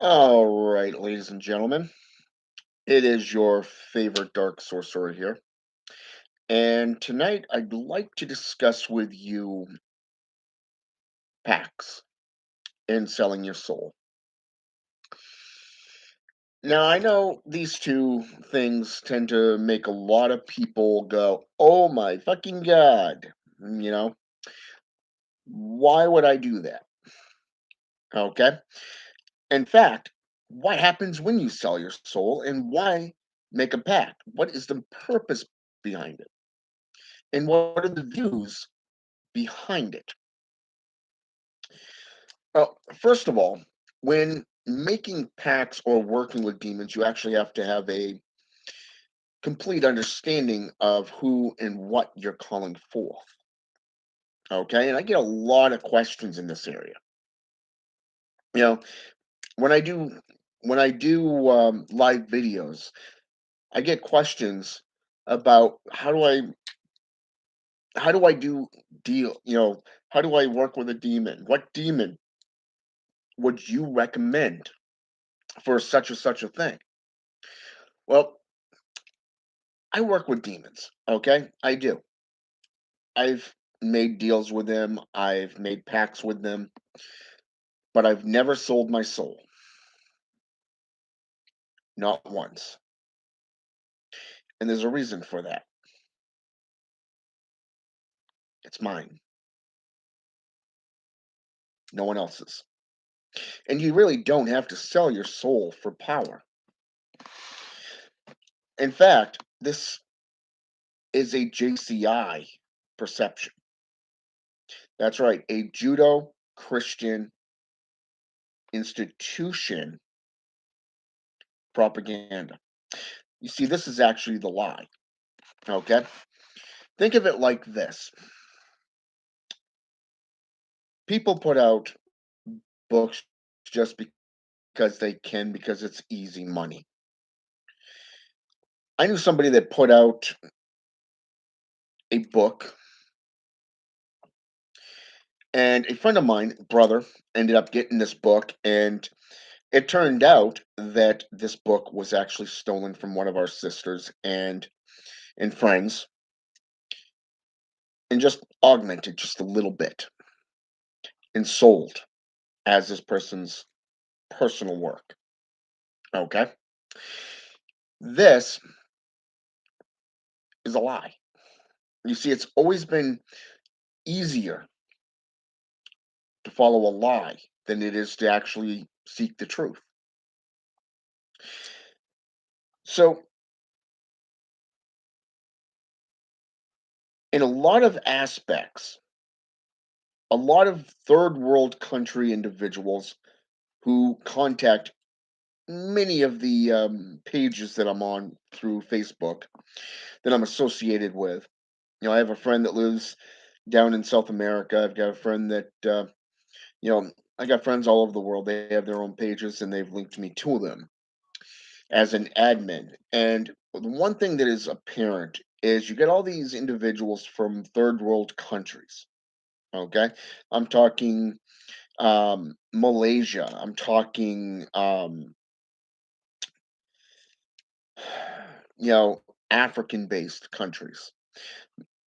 All right, ladies and gentlemen, it is your favorite dark sorcerer here. And tonight I'd like to discuss with you packs and selling your soul. Now, I know these two things tend to make a lot of people go, oh my fucking God. Why would I do that? Okay. In fact, what happens when you sell your soul and why make a pact? What is the purpose behind it? And what are the views behind it? Well, first of all, when making pacts or working with demons, you actually have to have a complete understanding of who and what you're calling forth. Okay, and I get a lot of questions in this area. You know, when I do live videos, I get questions about how do I do deal. How do I work with a demon? What demon would you recommend for such or such a thing? Well, I work with demons, okay? I do. I've made deals with them, I've made pacts with them, but I've never sold my soul. Not once. And there's a reason for that. It's mine, no one else's. And you really don't have to sell your soul for power. In fact, this is a JCI perception. That's right, a Judo Christian institution propaganda. You see, this is actually the lie, okay? Think of it like this. People put out books just because they can, because it's easy money. I knew somebody that put out a book, and a friend of mine, brother, ended up getting this book, and it turned out that this book was actually stolen from one of our sisters and friends, and just augmented just a little bit and sold as this person's personal work. Okay, this is a lie. You see, it's always been easier to follow a lie than it is to actually seek the truth. So, in a lot of aspects, a lot of third world country individuals who contact many of the pages that I'm on through Facebook that I'm associated with. I have a friend that lives down in South America. I've got a friend that, I got friends all over the world. They have their own pages and they've linked me to them as an admin. And the one thing that is apparent is you get all these individuals from third world countries. Okay. I'm talking Malaysia. I'm talking, African based countries,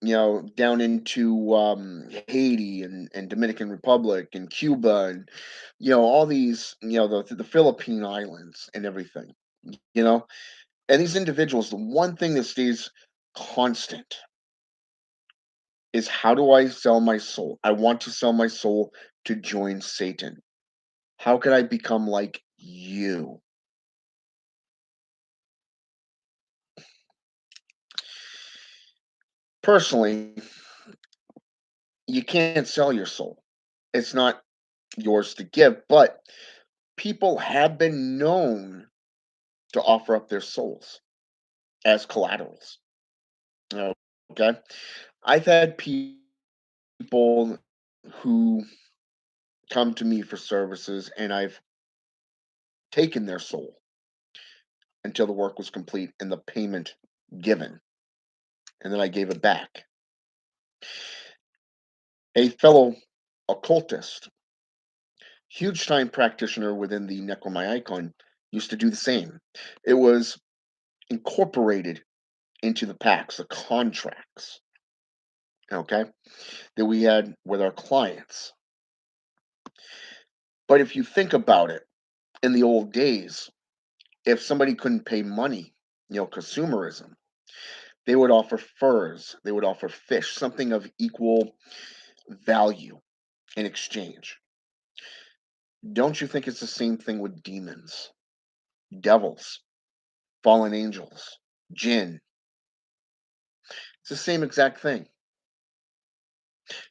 down into Haiti and Dominican Republic and Cuba and, all these, the Philippine Islands and everything, you know, and these individuals, the one thing that stays constant is how do I sell my soul? I want to sell my soul to join Satan. How can I become like you? Personally, you can't sell your soul. It's not yours to give, but people have been known to offer up their souls as collaterals. Okay. I've had people who come to me for services and I've taken their soul until the work was complete and the payment given. And then I gave it back. A fellow occultist Huge time practitioner within the Necromyicon used to do the same. It was incorporated into the pacts, the contracts, okay, that we had with our clients. But if you think about it, in the old days, if somebody couldn't pay money, consumerism, they would offer furs, they would offer fish, something of equal value in exchange. Don't you think it's the same thing with demons, devils, fallen angels, jinn? It's the same exact thing.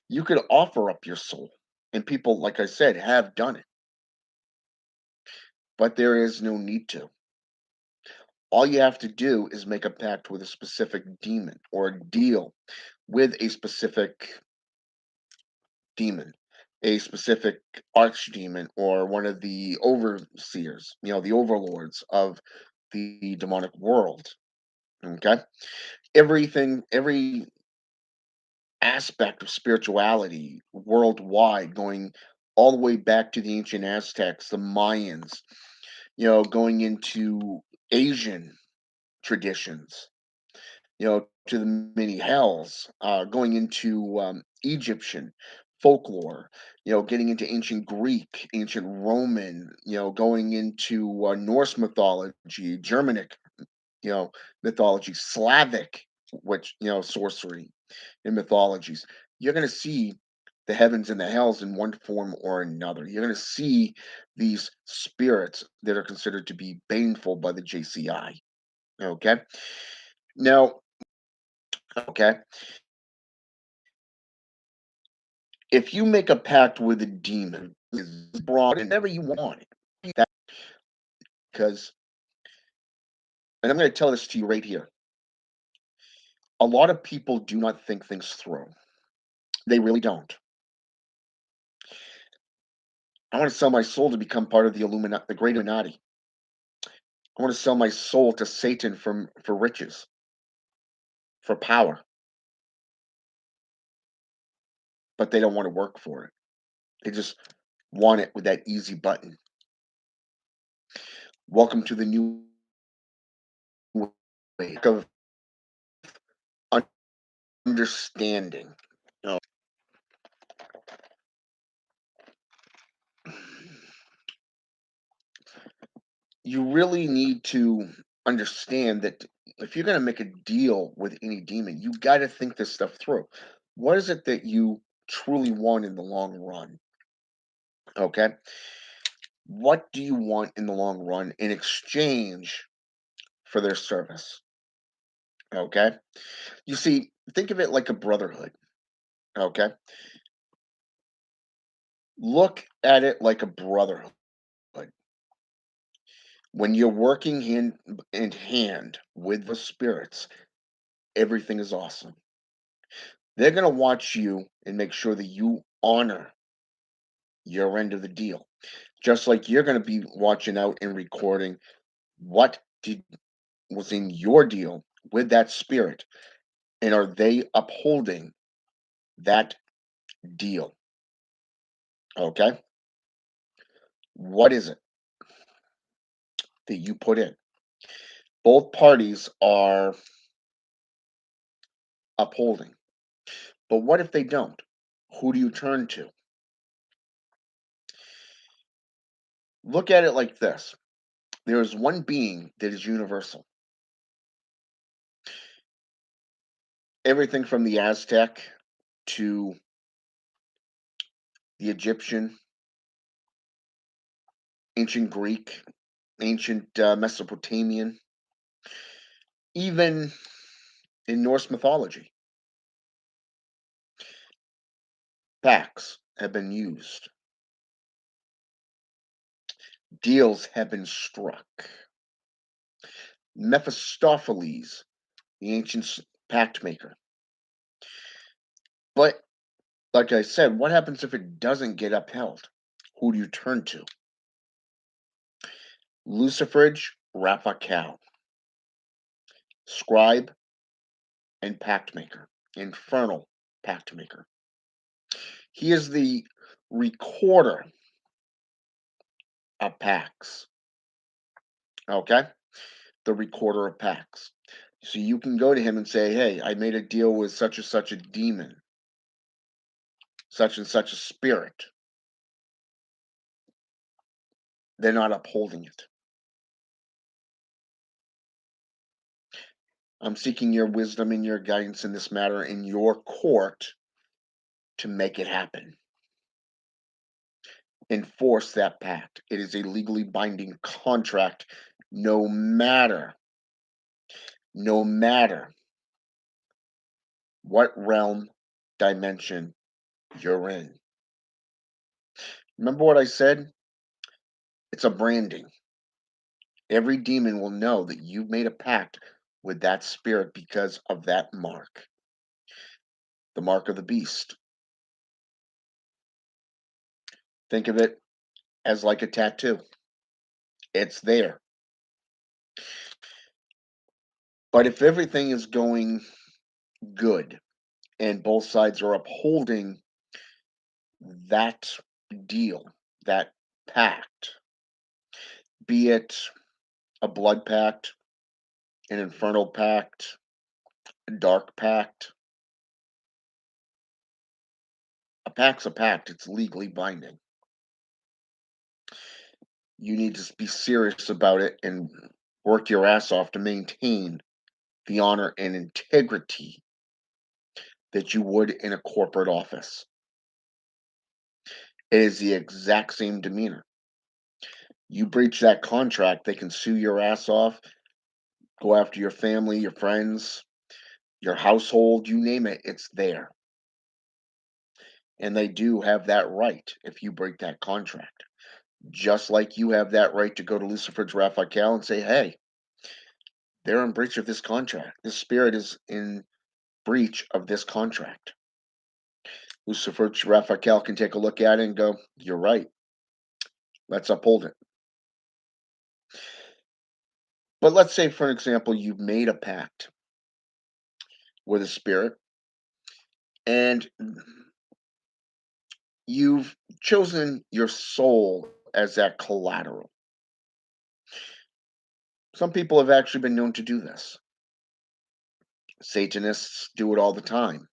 You could offer up your soul, and people, like I said, have done it, but there is no need to. All you have to do is make a pact with a specific demon or a deal with a specific demon, a specific archdemon, or one of the overseers, the overlords of the demonic world. Okay. Every aspect of spirituality worldwide, going all the way back to the ancient Aztecs, the Mayans, going into Asian traditions, to the many hells, going into Egyptian folklore, getting into ancient Greek, ancient Roman, going into Norse mythology, Germanic, mythology, Slavic, which, sorcery in mythologies. You're going to see the heavens and the hells in one form or another. You're going to see these spirits that are considered to be baneful by the JCI. Okay. Now, okay, if you make a pact with a demon, is broad whenever you want it. Because, and I'm going to tell this to you right here, a lot of people do not think things through. They really don't. I want to sell my soul to become part of the the great Illuminati. I want to sell my soul to Satan for riches, for power, but they don't want to work for it. They just want it with that easy button. Welcome to the new way of understanding. You you really need to understand that if you're going to make a deal with any demon, you got to think this stuff through. What is it that you truly want in the long run? Okay. What do you want in the long run in exchange for their service? Okay. You see, think of it like a brotherhood. Okay. Look at it like a brotherhood. When you're working hand in hand with the spirits, everything is awesome. They're going to watch you and make sure that you honor your end of the deal. Just like you're going to be watching out and recording what did was in your deal with that spirit, and are they upholding that deal? Okay? What is it that you put in? Both parties are upholding. But what if they don't? Who do you turn to? Look at it like this. There is one being that is universal. Everything from the Aztec to the Egyptian, ancient Greek, ancient Mesopotamian, even in Norse mythology, pacts have been used, deals have been struck. Mephistopheles, the ancient pact maker. But like I said, what happens if it doesn't get upheld? Who do you turn to? Luciferage, Raphael, scribe and pact maker, infernal pact maker. He is the recorder of Pacts. Okay? The recorder of Pacts. So you can go to him and say, hey, I made a deal with such and such a demon, such and such a spirit. They're not upholding it. I'm seeking your wisdom and your guidance in this matter in your court to make it happen. Enforce that pact. It is a legally binding contract, no matter what realm, dimension you're in. Remember what I said? It's a branding. Every demon will know that you've made a pact with that spirit because of that mark, the mark of the beast. Think of it as like a tattoo. It's there. But if everything is going good and both sides are upholding that deal, that pact, be it a blood pact, an infernal pact, a dark pact, a pact's a pact. It's legally binding. You need to be serious about it and work your ass off to maintain the honor and integrity that you would in a corporate office. It is the exact same demeanor. You breach that contract, they can sue your ass off, go after your family, your friends, your household, you name it, it's there. And they do have that right if you break that contract. Just like you have that right to go to Lucifer's Raphael and say, hey, they're in breach of this contract. This spirit is in breach of this contract. Lucifer's Raphael can take a look at it and go, you're right. Let's uphold it. But let's say, for example, you've made a pact with a spirit and you've chosen your soul as that collateral. Some people have actually been known to do this. Satanists do it all the time.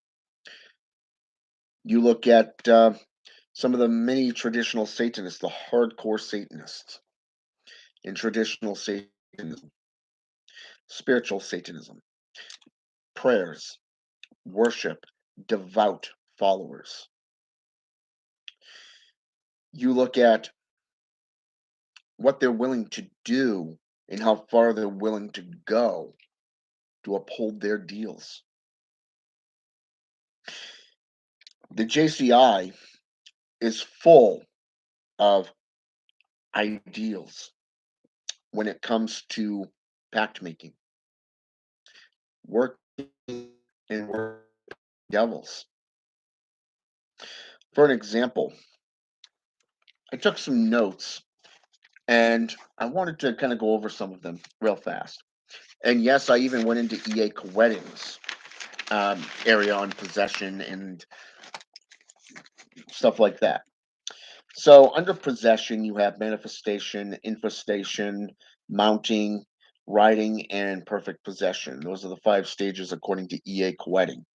You look at some of the many traditional Satanists, the hardcore Satanists in traditional Satanism, spiritual Satanism, prayers, worship, devout followers. You look at what they're willing to do and how far they're willing to go to uphold their deals. The JCI is full of ideals when it comes to pact making, working and work devils. For an example, I took some notes and I wanted to kind of go over some of them real fast. And yes, I even went into EA Weddings area on possession and stuff like that. So under possession, you have manifestation, infestation, mounting, riding, and perfect possession. Those are the five stages according to EA Wedding.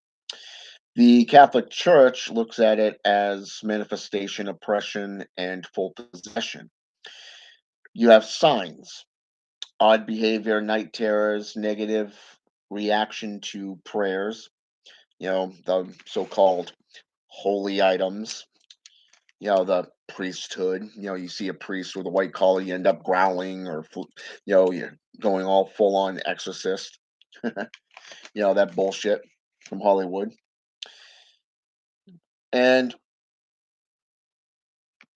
The Catholic Church looks at it as manifestation, oppression, and full possession. You have signs, odd behavior, night terrors, negative reaction to prayers, the so-called holy items, the priesthood. You see a priest with a white collar, you end up growling or, you're going all full on exorcist, that bullshit from Hollywood. And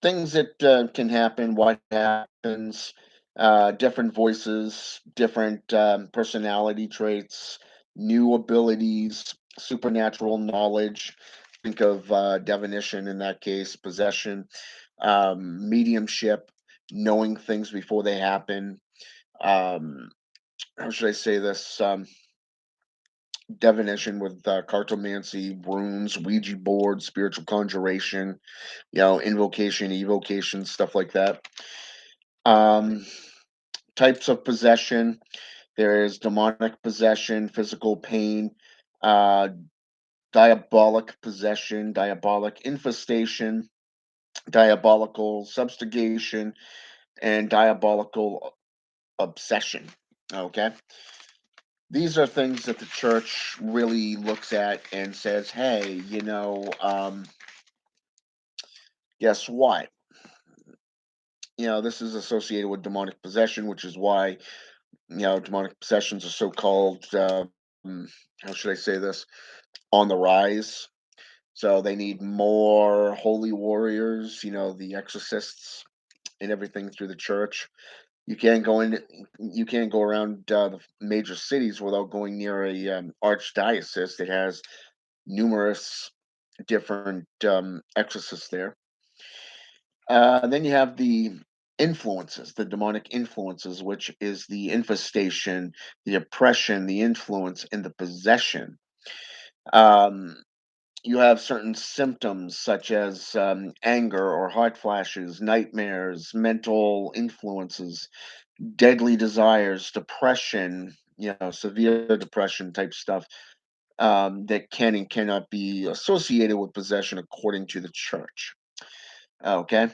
things that can happen, what happens, different voices, different personality traits, new abilities, supernatural knowledge. Think of divination in that case, possession, mediumship, knowing things before they happen. How should I say this? Divination with cartomancy, runes, Ouija board, spiritual conjuration, invocation, evocation, stuff like that. Um, Types of possession. There is demonic possession, physical pain, uh, diabolic possession, diabolic infestation, diabolical subjugation, and diabolical obsession. Okay. These are things that the church really looks at and says, hey, guess what? This is associated with demonic possession, which is why, demonic possessions are so called, how should I say this, on the rise. So they need more holy warriors, the exorcists and everything through the church. You can't go around the major cities without going near a archdiocese that has numerous different exorcists there. Then you have the influences, the demonic influences, which is the infestation, the oppression, the influence, and the possession. Um, you have certain symptoms such as anger or hot flashes, nightmares, mental influences, deadly desires, depression, severe depression type stuff that can and cannot be associated with possession according to the church. Okay.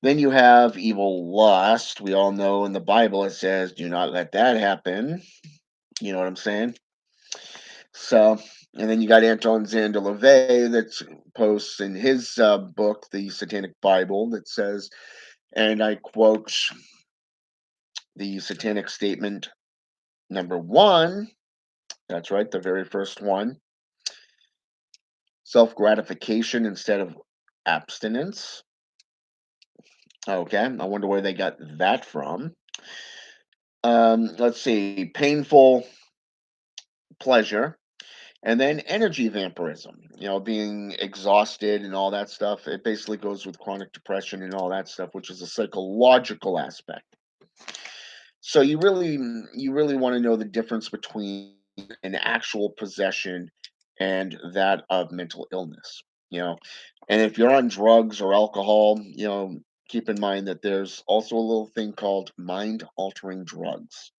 Then you have evil lust. We all know in the Bible it says, do not let that happen. You know what I'm saying? So, and then you got Anton Zander LaVey that posts in his book, The Satanic Bible, that says, and I quote the Satanic Statement number one. That's right, the very first one. Self gratification instead of abstinence. Okay, I wonder where they got that from. Let's see, painful pleasure, and then energy vampirism, being exhausted and all that stuff. It basically goes with chronic depression and all that stuff, which is a psychological aspect. So you really want to know the difference between an actual possession and that of mental illness, you know. And if you're on drugs or alcohol, keep in mind that there's also a little thing called mind altering drugs,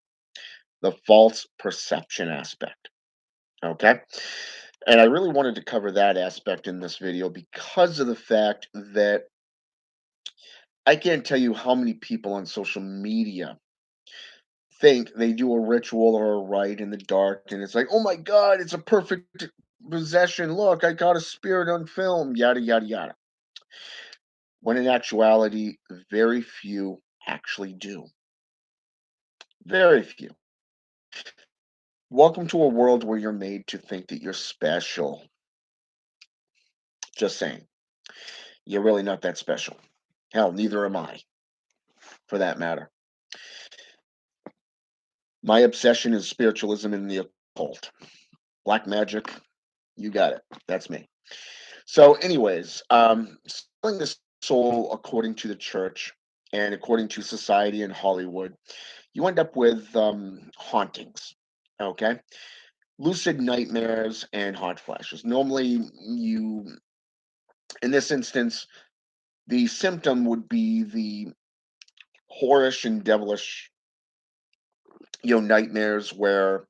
the false perception aspect. Okay. And I really wanted to cover that aspect in this video because of the fact that I can't tell you how many people on social media think they do a ritual or a rite in the dark, and it's like, oh my God, it's a perfect possession. Look, I caught a spirit on film, yada, yada, yada. When in actuality, very few actually do. Very few. Welcome to a world where you're made to think that you're special. Just saying. You're really not that special. Hell, neither am I, for that matter. My obsession is spiritualism and the occult. Black magic, you got it. That's me. So, anyways, selling the soul according to the church and according to society and Hollywood, you end up with hauntings. Okay, lucid nightmares and hot flashes. Normally, in this instance, the symptom would be the whorish and devilish, nightmares where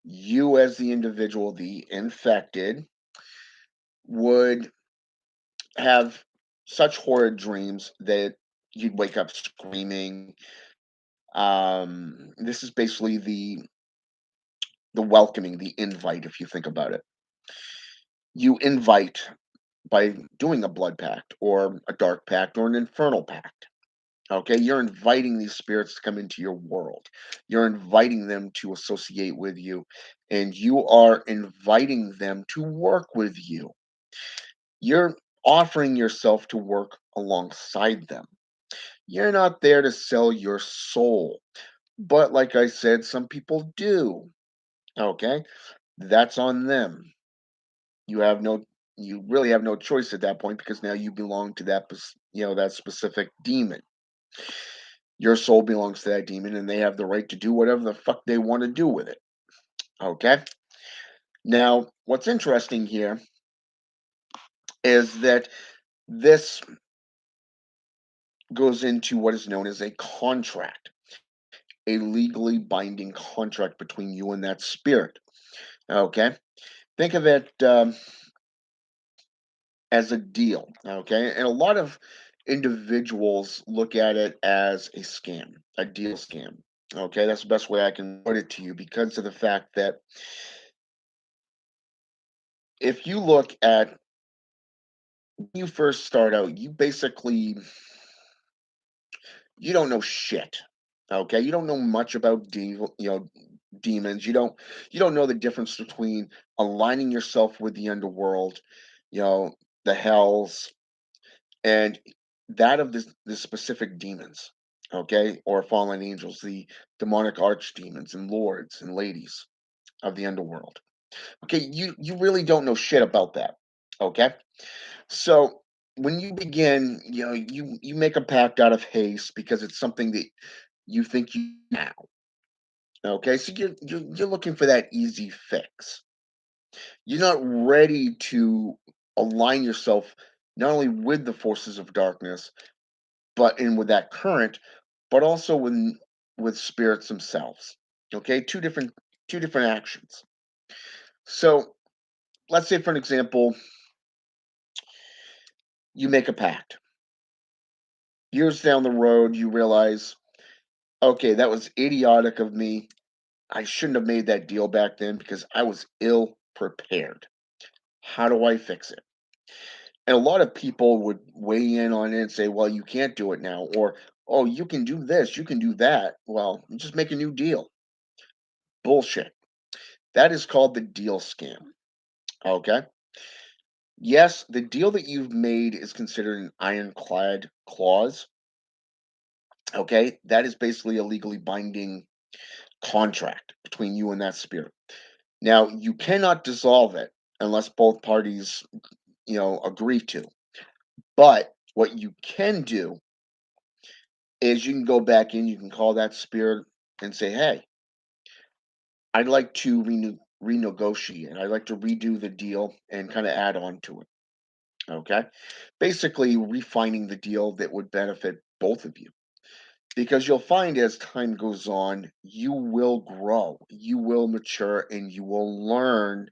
you, as the individual, the infected, would have such horrid dreams that you'd wake up screaming. This is basically the welcoming, the invite, if you think about it. You invite by doing a blood pact or a dark pact or an infernal pact. Okay, you're inviting these spirits to come into your world. You're inviting them to associate with you, and you are inviting them to work with you. You're offering yourself to work alongside them. You're not there to sell your soul. But like I said, some people do. Okay? That's on them. You have no you really have no choice at that point because now you belong to that specific demon. Your soul belongs to that demon and they have the right to do whatever the fuck they want to do with it. Okay? Now, what's interesting here is that this goes into what is known as a contract, a legally binding contract between you and that spirit. Okay, think of it as a deal. Okay, and a lot of individuals look at it as a scam, a deal scam. Okay, that's the best way I can put it to you because of the fact that if you look at when you first start out, you don't know shit. Okay, you don't know much about demons. You don't know the difference between aligning yourself with the underworld, you know, the hells, and that of the specific demons. Okay, or fallen angels, the demonic archdemons and lords and ladies of the underworld. Okay, you really don't know shit about that. Okay, so when you begin, you make a pact out of haste because it's something that you think you now. Okay, so you're looking for that easy fix. You're not ready to align yourself not only with the forces of darkness, but in with that current, but also with spirits themselves. Okay, two different actions. So let's say, for an example, you make a pact. Years down the road, you realize, okay, that was idiotic of me. I shouldn't have made that deal back then because I was ill prepared. How do I fix it? And a lot of people would weigh in on it and say, well, you can't do it now. Or, oh, you can do this, you can do that. Well, just make a new deal. Bullshit. That is called the deal scam. Okay. Yes, the deal that you've made is considered an ironclad clause. Okay. That is basically a legally binding contract between you and that spirit. Now, you cannot dissolve it unless both parties, agree to. But what you can do is you can go back in, you can call that spirit and say, "Hey, I'd like to renegotiate. I'd like to redo the deal and kind of add on to it." Okay, basically refining the deal that would benefit both of you. Because you'll find as time goes on, you will grow, you will mature, and you will learn,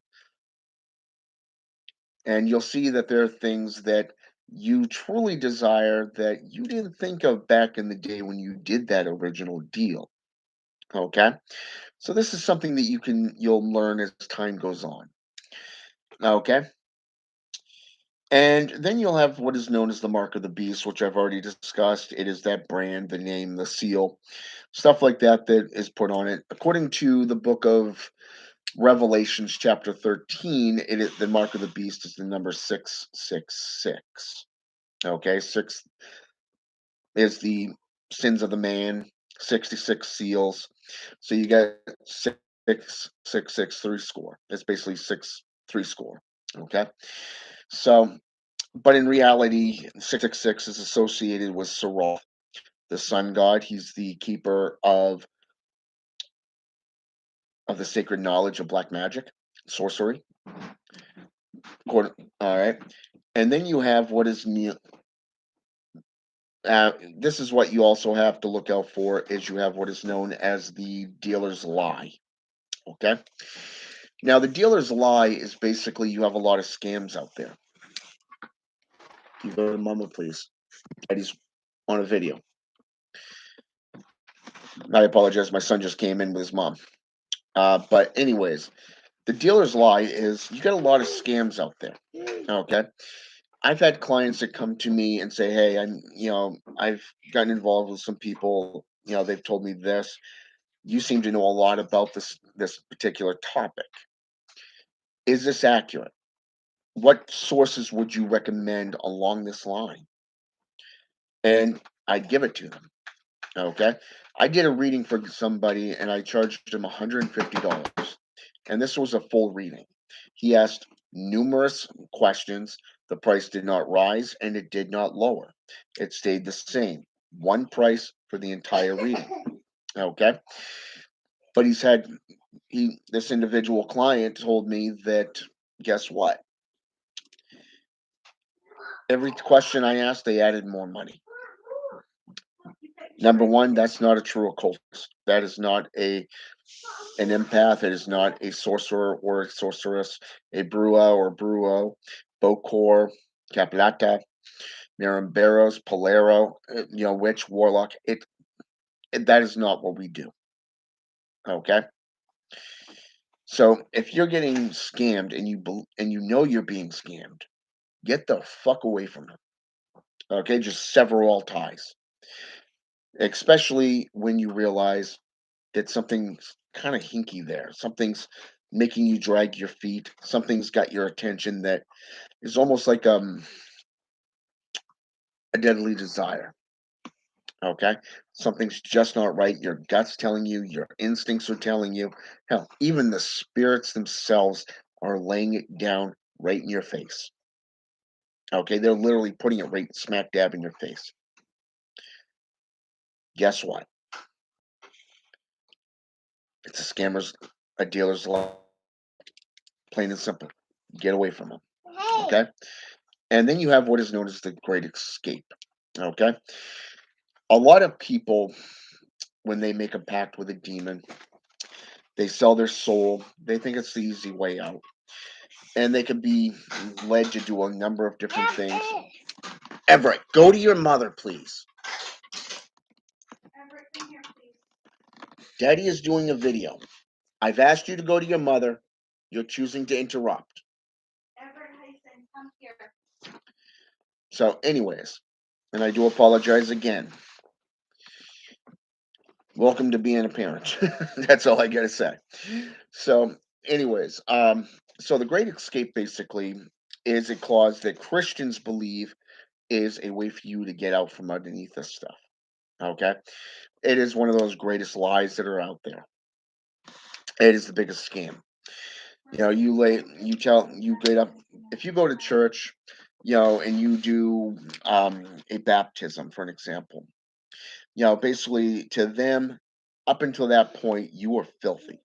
and you'll see that there are things that you truly desire that you didn't think of back in the day when you did that original deal. Okay, so this is something that you'll learn as time goes on. Okay, and then you'll have what is known as the mark of the beast, which I've already discussed. It is that brand, the name, the seal, stuff like that that is put on it. According to the book of Revelations, chapter 13, it is the mark of the beast is the number 666. Okay, six is the sins of the man, 66 seals. So you get six, three score. It's basically three score. Okay. So, but in reality, 666 is associated with Soroth, the sun god. He's the keeper of the sacred knowledge of black magic, sorcery. All right. And then you have what is this is what you also have to look out for is you have what is known as the dealer's lie. Okay. Now the dealer's lie is basically you have a lot of scams out there. You go to mama, please. Daddy's on a video. I apologize. My son just came in with his mom. But anyways, the dealer's lie is you got a lot of scams out there. Okay. I've had clients that come to me and say, "Hey, I've gotten involved with some people. They've told me this. You seem to know a lot about this particular topic. Is this accurate? What sources would you recommend along this line?" And I'd give it to them. Okay. I did a reading for somebody and I charged him $150. And this was a full reading. He asked numerous questions. The price did not rise and it did not lower. It stayed the same. One price for the entire reading. Okay. But this individual client told me that guess what? Every question I asked, they added more money. Number one, that's not a true occultist. That is not an empath. It is not a sorcerer or a sorceress, a brua or bruo, bokor, caplata, marimberos, polero, witch, warlock. That is not what we do. Okay. So if you're getting scammed and and you know you're being scammed, get the fuck away from them. Okay, just sever all ties. Especially when you realize that something's kind of hinky there. Something's making you drag your feet. Something's got your attention that is almost like a deadly desire. Okay, something's just not right. Your gut's telling you. Your instincts are telling you. Hell, even the spirits themselves are laying it down right in your face. Okay, they're literally putting it right smack dab in your face. Guess what? It's a scammer's, a dealer's lie, plain and simple. Get away from them. Okay, and then you have what is known as the Great Escape. Okay, a lot of people, when they make a pact with a demon, they sell their soul. They think it's the easy way out, and they can be led to do a number of different things. Everett, go to your mother, please. Daddy is doing a video. I've asked you to go to your mother. You're choosing to interrupt. So, anyways, and I do apologize again. Welcome to being a parent. That's all I gotta say. So, anyways, so the Great Escape basically is a clause that Christians believe is a way for you to get out from underneath this stuff. Okay, it is one of those greatest lies that are out there. It is the biggest scam. You get up if you go to church, and you do a baptism, for an example. Basically to them, up until that point, you were filthy.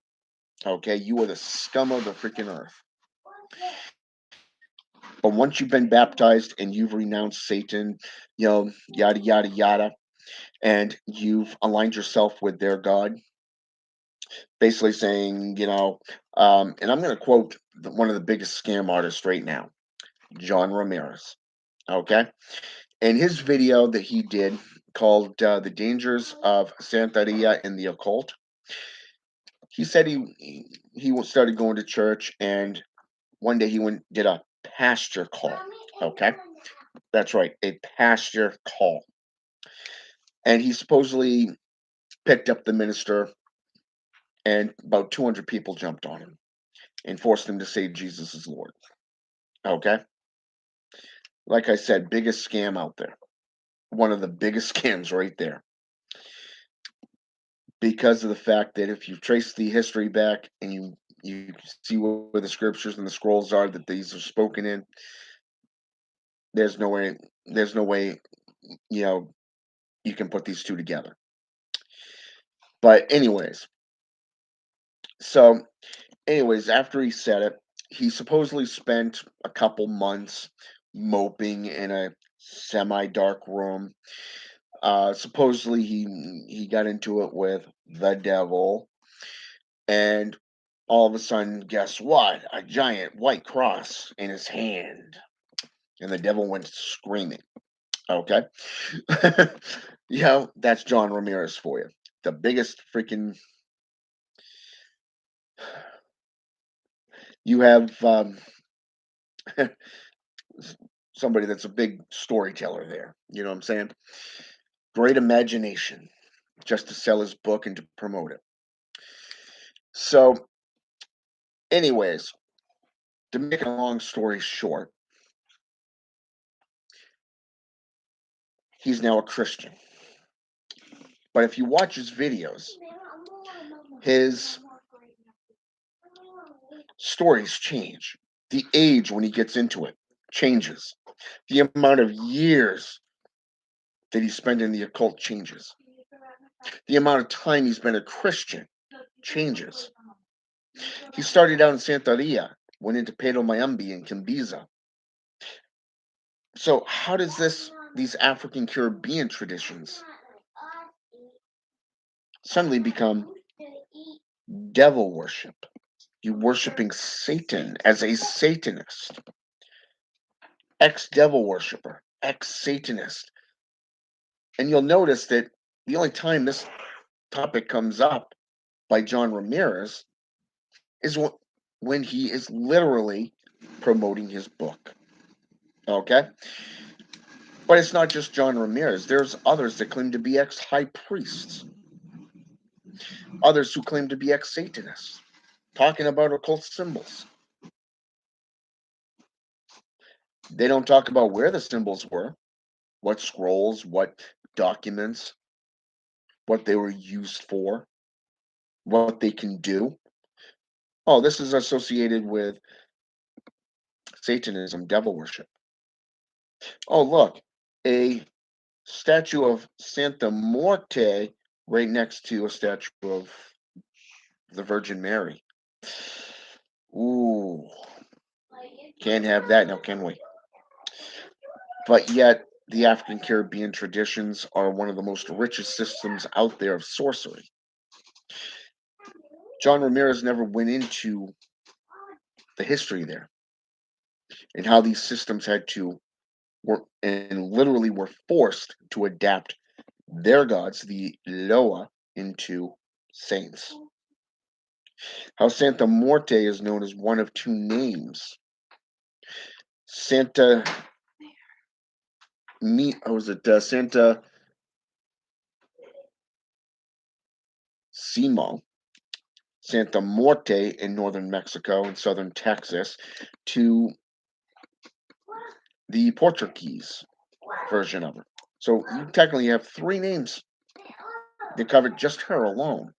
Okay, you were the scum of the freaking earth. But once you've been baptized and you've renounced Satan, yada yada yada, and you've aligned yourself with their God, basically saying, and I'm going to quote one of the biggest scam artists right now, John Ramirez. Okay, in his video that he did called "The Dangers of Santeria in the Occult," he said he started going to church, and one day he went did a pasture call. Okay, that's right, a pasture call, and he supposedly picked up the minister, and about 200 people jumped on him and forced him to say Jesus is Lord. Okay, like I said, biggest scam out there. One of the biggest scams right there, because of the fact that if you trace the history back and you see where the scriptures and the scrolls are that these are spoken in, there's no way there's no way you know you can put these two together. But so after he said it, he supposedly spent a couple months moping in a semi-dark room. Supposedly he got into it with the devil, and all of a sudden, guess what? A giant white cross in his hand, and the devil went screaming. Okay, that's John Ramirez for you. The biggest freaking. You have somebody that's a big storyteller there. You know what I'm saying? Great imagination, just to sell his book and to promote it. So, anyways, to make a long story short, he's now a Christian. But if you watch his videos, his stories change. The age when he gets into it changes. The amount of years that he spent in the occult changes. The amount of time he's been a Christian changes. He started out in Santeria, went into Pedro Mayambi and Kimbiza. So how does these African Caribbean traditions suddenly become devil worship. You worshiping Satan as a Satanist, ex devil worshiper, ex Satanist. And you'll notice that the only time this topic comes up by John Ramirez is when he is literally promoting his book. Okay? But it's not just John Ramirez. There's others that claim to be ex high priests, others who claim to be ex Satanists, talking about occult symbols. They don't talk about where the symbols were, what scrolls, what documents, what they were used for, what they can do. Oh, this is associated with Satanism, devil worship. Oh, look, a statue of Santa Morte right next to a statue of the Virgin Mary. Ooh, can't have that now, can we? But yet, the African Caribbean traditions are one of the most richest systems out there of sorcery. John Ramirez never went into the history there and how these systems had to work and literally were forced to adapt their gods, the Loa, into saints. How Santa Morte is known as one of two names. Santa Santa Simo, Santa Morte in northern Mexico and southern Texas, to the Portuguese version of it. So you technically have three names that cover just her alone.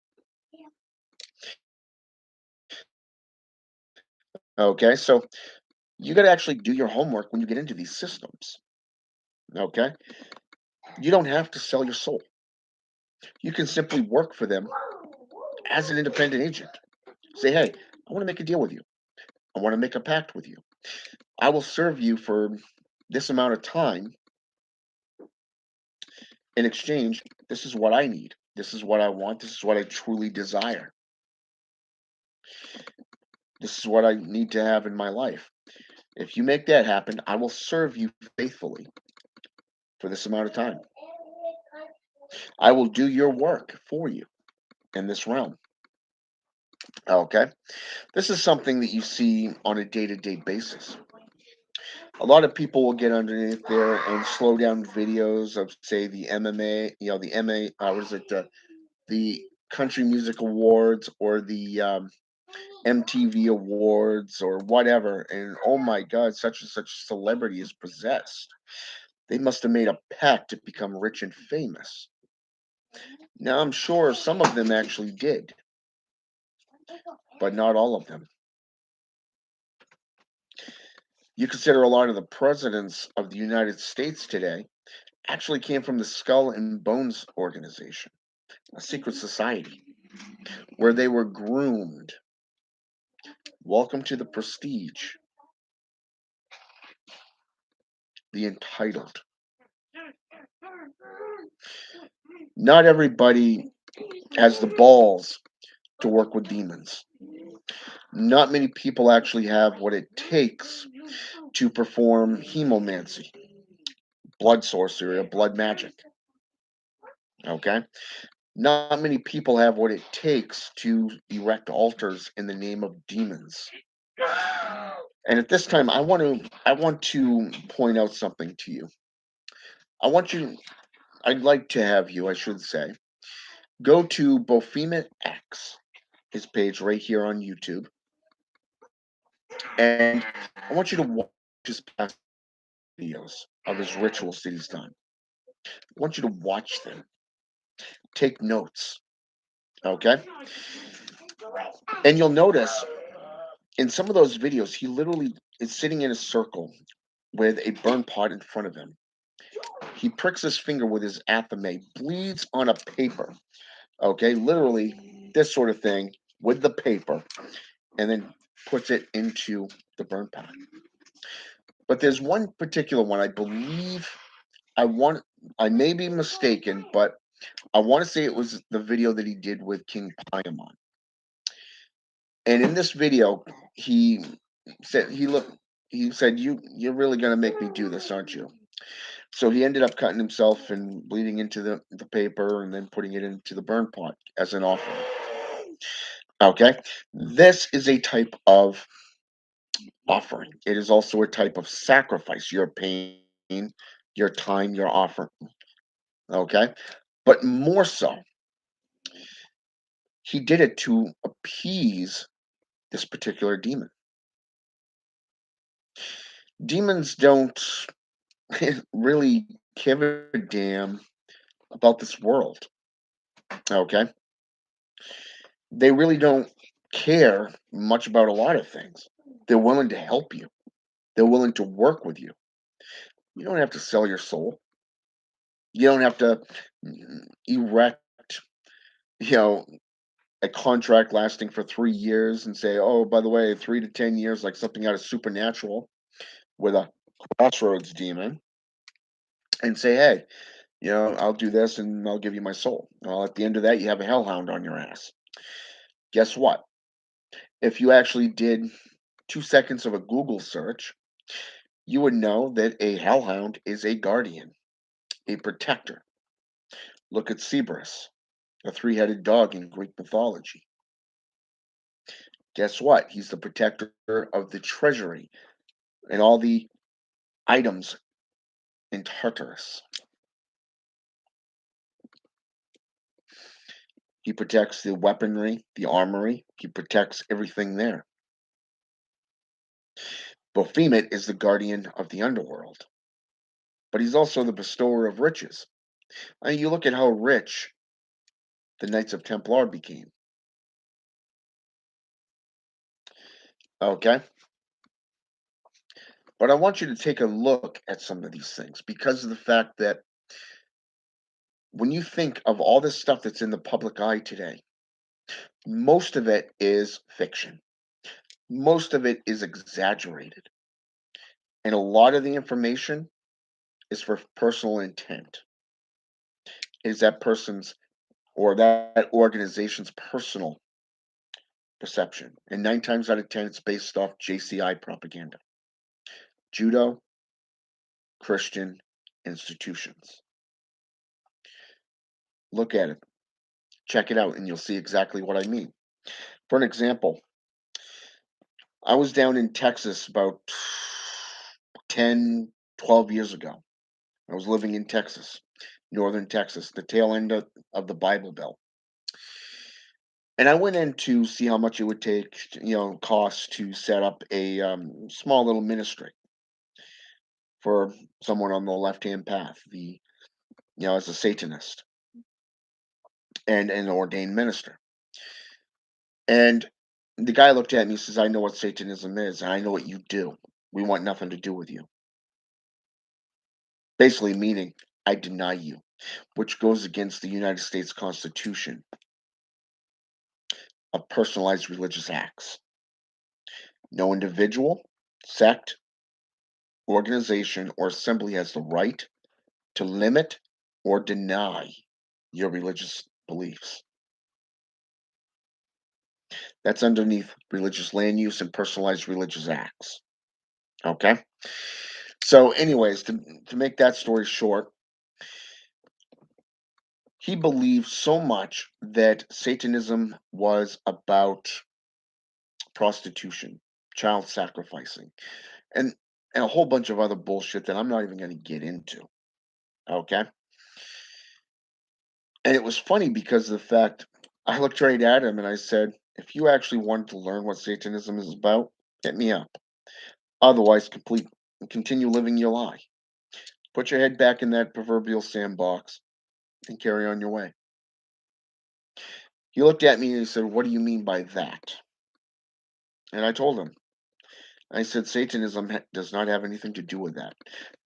Okay, so you got to actually do your homework when you get into these systems. Okay, you don't have to sell your soul. You can simply work for them as an independent agent. Say, hey, I want to make a deal with you. I want to make a pact with you. I will serve you for this amount of time. In exchange, this is what I need. This is what I want. This is what I truly desire. This is what I need to have in my life. If you make that happen, I will serve you faithfully for this amount of time. I will do your work for you in this realm. Okay? This is something that you see on a day to day basis. A lot of people will get underneath there and slow down videos of, say, the MMA, the MA, what is it, the Country Music Awards or the MTV Awards or whatever. And oh my God, such and such celebrity is possessed. They must have made a pact to become rich and famous. Now, I'm sure some of them actually did, but not all of them. You consider a lot of the presidents of the United States today actually came from the Skull and Bones organization, a secret society where they were groomed. Welcome to the prestige, the entitled. Not everybody has the balls to work with demons. Not many people actually have what it takes to perform hemomancy, blood sorcery, or blood magic. Okay? Not many people have what it takes to erect altars in the name of demons. And at this time, I want to point out something to you. I want you I'd like to have you, I should say, go to Bophemet X, his page right here on YouTube, and I want you to watch his past videos of his rituals that he's done. I want you to watch them. Take notes. Okay? And you'll notice in some of those videos, he literally is sitting in a circle with a burn pot in front of him. He pricks his finger with his athame, bleeds on a paper. Okay, literally this sort of thing with the paper, and then puts it into the burn pot. But there's one particular one I believe I want. I may be mistaken, but I want to say it was the video that he did with King Paimon. And in this video, he he said, you're really gonna make me do this, aren't you? So he ended up cutting himself and bleeding into the paper and then putting it into the burn pot as an offering. Okay. This is a type of offering. It is also a type of sacrifice. Your pain, your time, your offering. Okay. But more so, he did it to appease this particular demon. Demons don't really give a damn about this world. Okay. They really don't care much about a lot of things. They're willing to help you. They're willing to work with you. You don't have to sell your soul. You don't have to erect, you know, a contract lasting for 3 years and say, oh, by the way, 3 to 10 years, like something out of Supernatural with a crossroads demon, and say, hey, I'll do this and I'll give you my soul. Well, at the end of that, you have a hellhound on your ass. Guess what? If you actually did 2 seconds of a Google search, you would know that a hellhound is a guardian, a protector. Look at Cerberus, a three-headed dog in Greek mythology. Guess what? He's the protector of the treasury and all the items in Tartarus. He protects the weaponry, the armory. He protects everything there. Baphomet is the guardian of the underworld, but he's also the bestower of riches. I mean, you look at how rich the Knights of Templar became. Okay? But I want you to take a look at some of these things because of the fact that when you think of all this stuff that's in the public eye today, most of it is fiction. Most of it is exaggerated. And a lot of the information is for personal intent. Is that person's or that organization's personal perception. And 9 times out of 10, it's based off JCI propaganda. Judo, Christian institutions. Look at it. Check it out, and you'll see exactly what I mean. For an example, I was down in Texas about 10, 12 years ago. I was living in Texas, northern Texas, the tail end of the Bible Belt. And I went in to see how much it would take, cost to set up a small little ministry for someone on the left-hand path, as a Satanist and an ordained minister. And the guy looked at me and says, I know what Satanism is, and I know what you do. We want nothing to do with you. Basically meaning, I deny you, which goes against the United States Constitution of personalized religious acts. No individual, sect, organization, or assembly has the right to limit or deny your religious beliefs. That's underneath religious land use and personalized religious acts. Okay? So, anyways, to make that story short, he believed so much that Satanism was about prostitution, child sacrificing, and and a whole bunch of other bullshit that I'm not even going to get into. Okay? And it was funny because of the fact I looked right at him and I said, if you actually wanted to learn what Satanism is about, hit me up. Otherwise, continue living your lie. Put your head back in that proverbial sandbox and carry on your way. He looked at me and he said, what do you mean by that? And I told him, I said, Satanism does not have anything to do with that.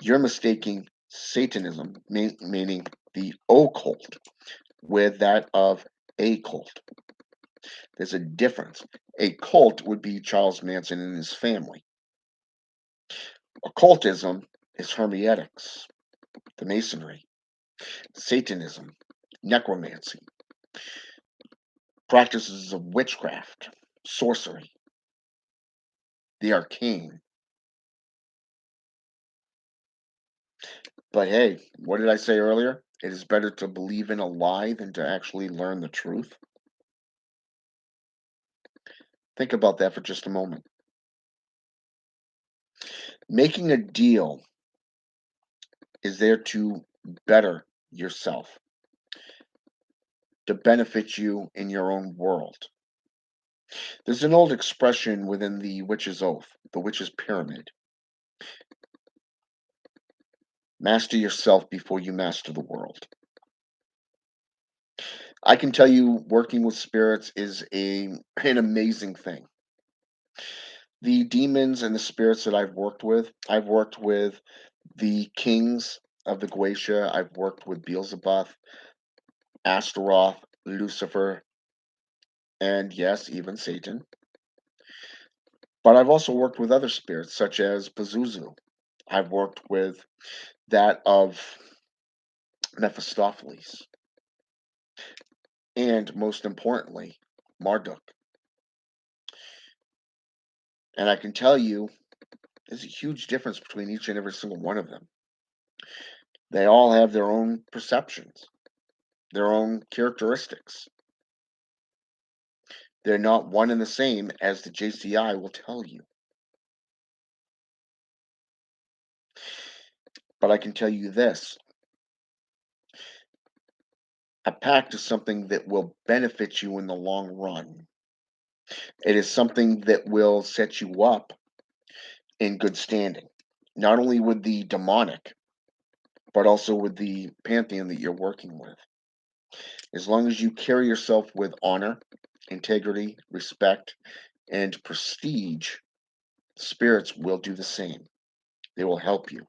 You're mistaking Satanism, meaning the occult, with that of a cult. There's a difference. A cult would be Charles Manson and his family. Occultism is Hermetics, the Masonry. Satanism necromancy, practices of witchcraft, sorcery, the arcane. But hey, what did I say earlier? It is better to believe in a lie than to actually learn the truth. Think about that for just a moment. Making a deal is there to better yourself, to benefit you in your own world. There's an old expression within the witch's oath, the witch's pyramid: master yourself before you master the world. I can tell you working with spirits is an amazing thing. The demons and the spirits that I've worked with the kings of the Goetia, I've worked with Beelzebub, Astaroth, Lucifer, and yes, even Satan. But I've also worked with other spirits such as Pazuzu. I've worked with that of Mephistopheles, and most importantly, Marduk. And I can tell you, there's a huge difference between each and every single one of them. They all have their own perceptions, their own characteristics. They're not one and the same as the JCI will tell you. But I can tell you this: a pact is something that will benefit you in the long run. It is something that will set you up in good standing, not only with the demonic, but also with the pantheon that you're working with. As long as you carry yourself with honor, integrity, respect, and prestige, spirits will do the same. They will help you,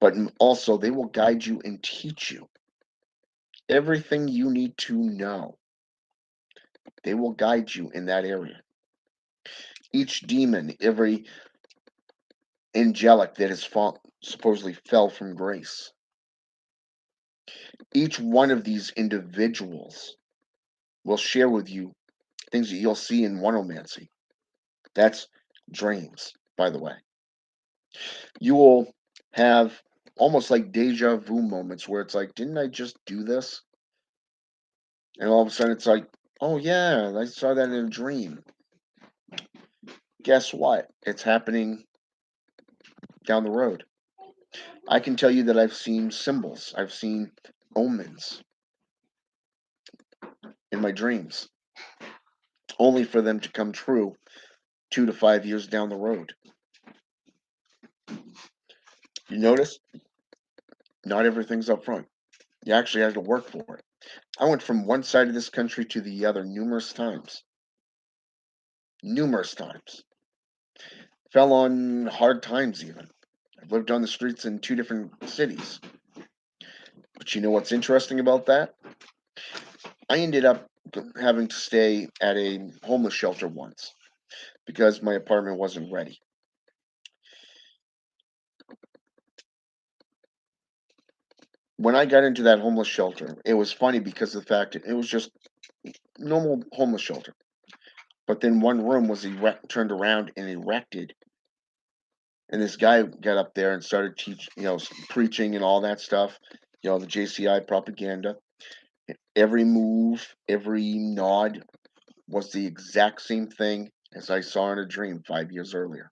but also they will guide you and teach you everything you need to know. They will guide you in that area. Each demon, every angelic that has supposedly fell from grace, each one of these individuals will share with you things that you'll see in oneomancy. That's dreams, by the way. You will have almost like deja vu moments where it's like, didn't I just do this? And all of a sudden it's like, oh yeah, I saw that in a dream. Guess what? It's happening down the road. I can tell you that I've seen symbols, I've seen omens in my dreams, only for them to come true 2 to 5 years down the road. You notice? Not everything's up front. You actually have to work for it. I went from one side of this country to the other numerous times. Numerous times. Fell on hard times even. I've lived on the streets in 2 different cities. But you know what's interesting about that? I ended up having to stay at a homeless shelter once because my apartment wasn't ready. When I got into that homeless shelter, it was funny because of the fact that it was just normal homeless shelter. But then one room was turned around and erected, and this guy got up there and started preaching and all that stuff. The JCI propaganda. Every move, every nod was the exact same thing as I saw in a dream 5 years earlier.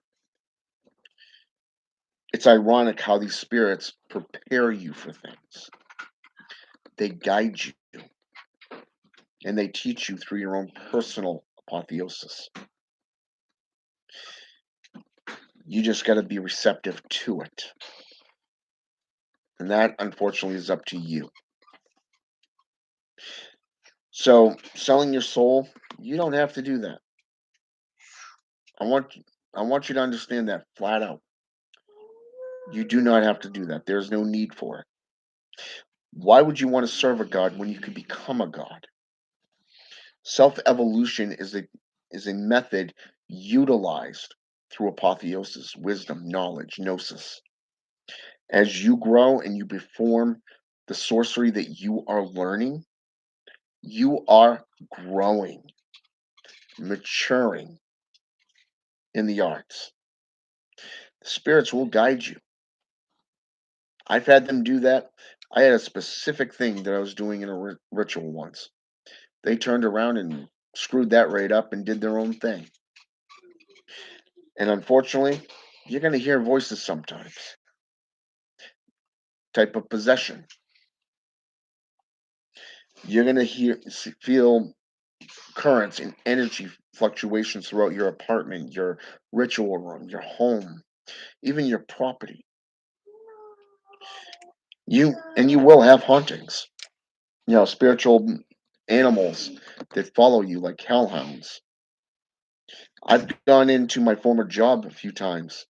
It's ironic how these spirits prepare you for things. They guide you and they teach you through your own personal apotheosis. You just got to be receptive to it. And that, unfortunately, is up to you. So, selling your soul, you don't have to do that. I want I want you to understand that flat out. You do not have to do that. There's no need for it. Why would you want to serve a god when you could become a god? Self-evolution is a method utilized through apotheosis, wisdom, knowledge, gnosis. As you grow and you perform the sorcery that you are learning, you are growing, maturing in the arts. The spirits will guide you. I've had them do that. I had a specific thing that I was doing in a ritual once. They turned around and screwed that right up and did their own thing. And unfortunately, you're going to hear voices sometimes. Type of possession. You're going to feel currents and energy fluctuations throughout your apartment, your ritual room, your home, even your property. You will have hauntings. Spiritual animals that follow you like hellhounds. I've gone into my former job a few times.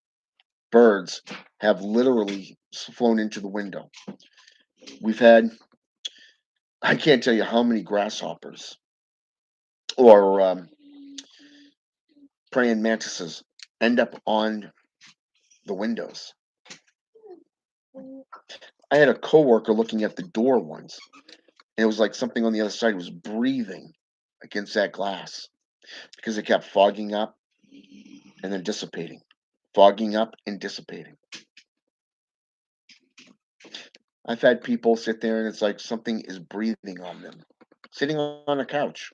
Birds have literally flown into the window. We've had, I can't tell you how many grasshoppers or praying mantises end up on the windows. I had a coworker looking at the door once, and it was like something on the other side was breathing against that glass because it kept fogging up and then dissipating, fogging up and dissipating. I've had people sit there and it's like something is breathing on them, sitting on a couch,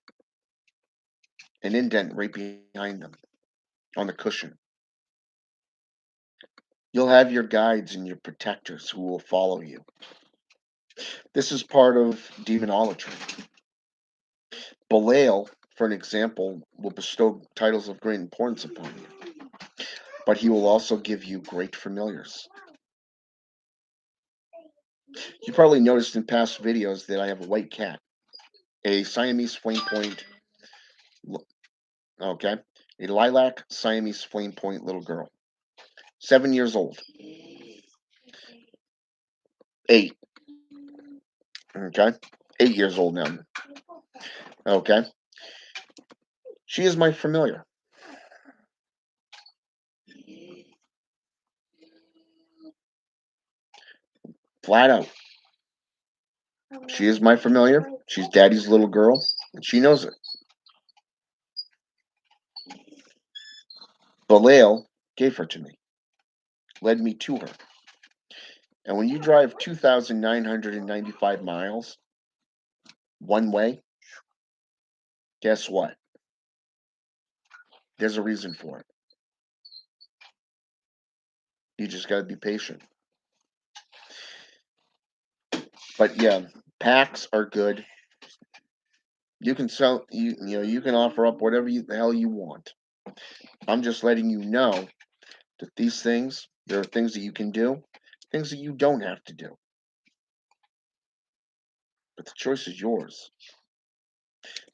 an indent right behind them on the cushion. You'll have your guides and your protectors who will follow you. This is part of demonology. Belial, for an example, will bestow titles of great importance upon you, but he will also give you great familiars. You probably noticed in past videos that I have a white cat, a Siamese flame point, okay, a lilac Siamese flame point little girl, 7 years old, 8, okay, 8 years old now, okay. She is my familiar. Flat out. She is my familiar. She's daddy's little girl, and she knows it. Belial gave her to me, led me to her. And when you drive 2,995 miles one way, guess what? There's a reason for it. You just got to be patient. But yeah, packs are good. You can sell you can offer up whatever the hell you want. I'm just letting you know that these things, there are things that you can do, things that you don't have to do. But the choice is yours.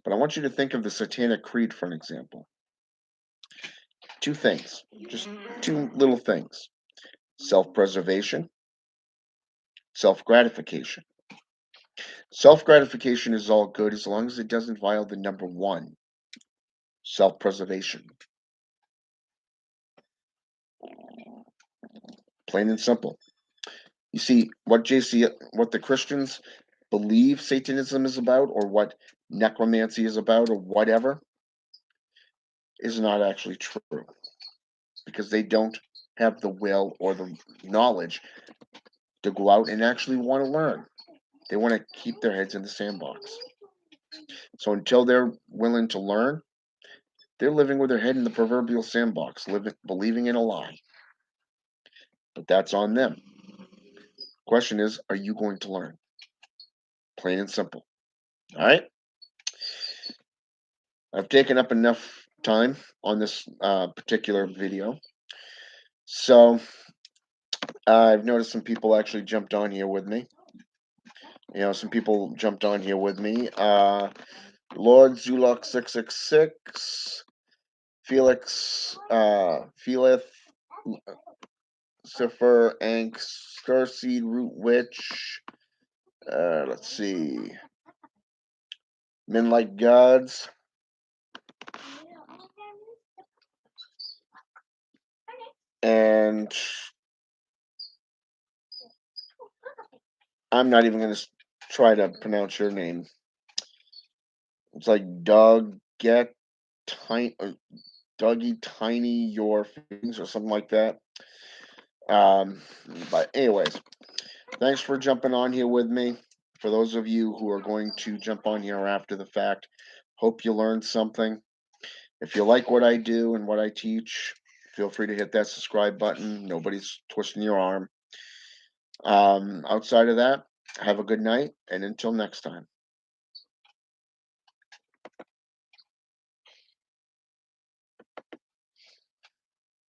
But I want you to think of the Satanic Creed for an example. Two things, just two little things: self preservation, self gratification. Self gratification is all good as long as it doesn't violate the number one: self preservation. Plain and simple. You see, what the Christians believe Satanism is about, or what necromancy is about, or whatever, is not actually true because they don't have the will or the knowledge to go out and actually want to learn. They want to keep their heads in the sandbox. So until they're willing to learn, they're living with their head in the proverbial sandbox, believing in a lie. But that's on them. Question is, are you going to learn? Plain and simple. All right? I've taken up enough time on this particular video. So I've noticed some people actually jumped on here with me. Some people jumped on here with me. Lord Zulok 666, Felix, Felith, Cipher, Ank, Starseed, Root Witch. Let's see. Men Like Gods. And I'm not even gonna try to pronounce your name. It's like Doug Get Tiny, Dougie Tiny Your Feelings or something like that. Um, but anyways, thanks for jumping on here with me. For those of you who are going to jump on here after the fact, hope you learned something. If you like what I do and what I teach, feel free to hit that subscribe button. Nobody's twisting your arm. Outside of that, have a good night, and until next time.